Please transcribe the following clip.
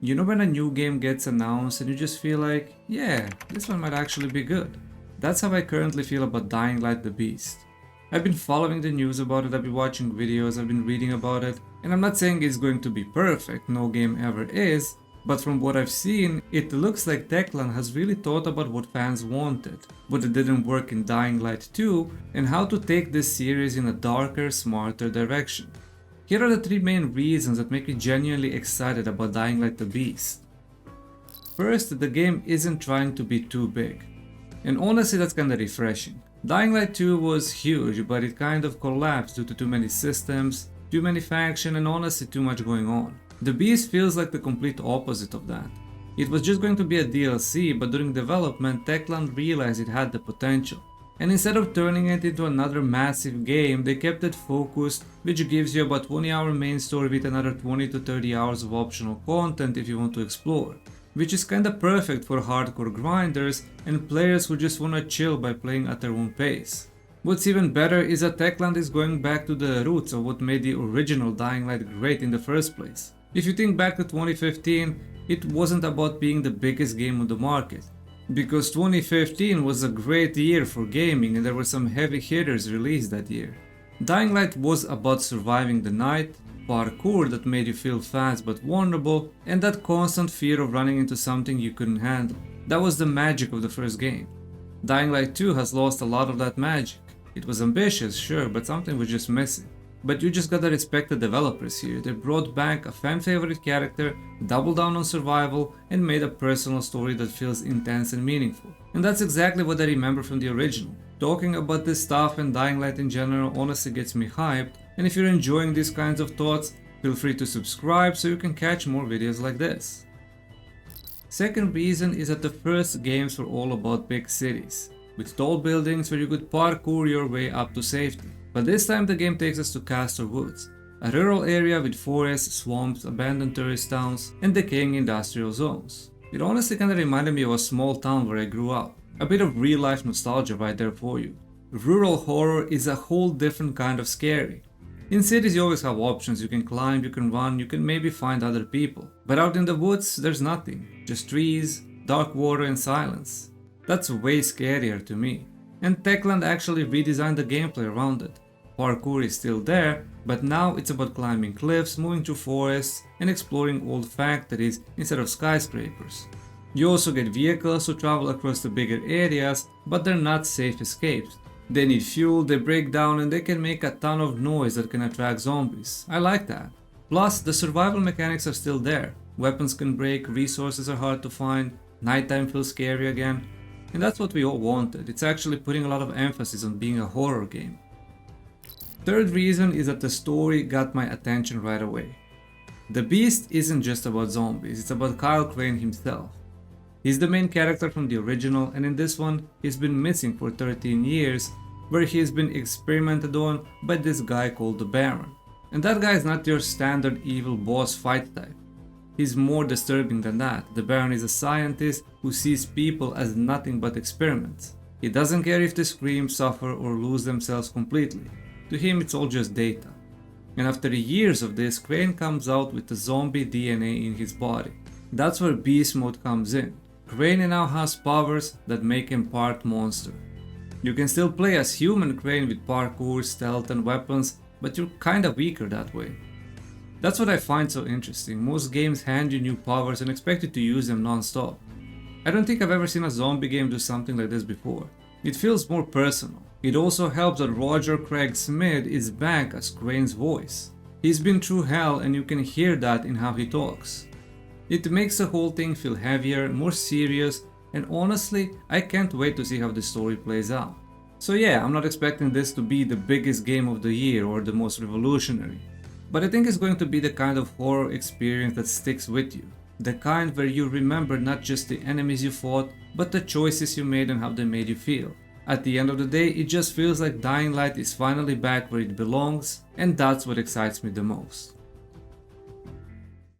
You know when a new game gets announced and you just feel like, yeah, this one might actually be good. That's how I currently feel about Dying Light the Beast. I've been following the news about it, I've been watching videos, I've been reading about it, and I'm not saying it's going to be perfect, no game ever is, but from what I've seen, it looks like Techland has really thought about what fans wanted, what it didn't work in Dying Light 2, and how to take this series in a darker, smarter direction. Here are the 3 main reasons that make me genuinely excited about Dying Light the Beast. First, the game isn't trying to be too big. And honestly, that's kinda refreshing. Dying Light 2 was huge, but it kind of collapsed due to too many systems, too many factions, and honestly too much going on. The Beast feels like the complete opposite of that. It was just going to be a DLC, but during development, Techland realized it had the potential. And instead of turning it into another massive game, they kept it focused, which gives you about 20-hour main story with another 20 to 30 hours of optional content if you want to explore. Which is kinda perfect for hardcore grinders and players who just wanna chill by playing at their own pace. What's even better is that Techland is going back to the roots of what made the original Dying Light great in the first place. If you think back to 2015, it wasn't about being the biggest game on the market. Because 2015 was a great year for gaming and there were some heavy hitters released that year. Dying Light was about surviving the night, parkour that made you feel fast but vulnerable, and that constant fear of running into something you couldn't handle. That was the magic of the first game. Dying Light 2 has lost a lot of that magic. It was ambitious, sure, but something was just missing. But you just gotta respect the developers here. They brought back a fan favorite character, doubled down on survival, and made a personal story that feels intense and meaningful. And that's exactly what I remember from the original. Talking about this stuff and Dying Light in general honestly gets me hyped, and if you're enjoying these kinds of thoughts, feel free to subscribe so you can catch more videos like this. Second reason is that the first games were all about big cities, with tall buildings where you could parkour your way up to safety. But this time the game takes us to Castor Woods, a rural area with forests, swamps, abandoned tourist towns, and decaying industrial zones. It honestly kinda reminded me of a small town where I grew up. A bit of real life nostalgia right there for you. Rural horror is a whole different kind of scary. In cities you always have options, you can climb, you can run, you can maybe find other people. But out in the woods there's nothing, just trees, dark water and silence. That's way scarier to me. And Techland actually redesigned the gameplay around it. Parkour is still there, but now it's about climbing cliffs, moving through forests, and exploring old factories instead of skyscrapers. You also get vehicles to travel across the bigger areas, but they're not safe escapes. They need fuel, they break down, and they can make a ton of noise that can attract zombies. I like that. Plus, the survival mechanics are still there. Weapons can break, resources are hard to find, nighttime feels scary again. And that's what we all wanted. It's actually putting a lot of emphasis on being a horror game. Third reason is that the story got my attention right away. The Beast isn't just about zombies, it's about Kyle Crane himself. He's the main character from the original, and in this one, he's been missing for 13 years, where he's been experimented on by this guy called the Baron. And that guy is not your standard evil boss fight type. He's more disturbing than that. The Baron is a scientist who sees people as nothing but experiments. He doesn't care if they scream, suffer, or lose themselves completely. To him it's all just data. And after years of this, Crane comes out with the zombie DNA in his body. That's where Beast Mode comes in. Crane now has powers that make him part monster. You can still play as human Crane with parkour, stealth and weapons, but you're kinda weaker that way. That's what I find so interesting. Most games hand you new powers and expect you to use them non-stop. I don't think I've ever seen a zombie game do something like this before. It feels more personal. It also helps that Roger Craig Smith is back as Crane's voice. He's been through hell and you can hear that in how he talks. It makes the whole thing feel heavier, more serious, and honestly, I can't wait to see how the story plays out. So yeah, I'm not expecting this to be the biggest game of the year or the most revolutionary. But I think it's going to be the kind of horror experience that sticks with you. The kind where you remember not just the enemies you fought, but the choices you made and how they made you feel. At the end of the day, it just feels like Dying Light is finally back where it belongs, and that's what excites me the most.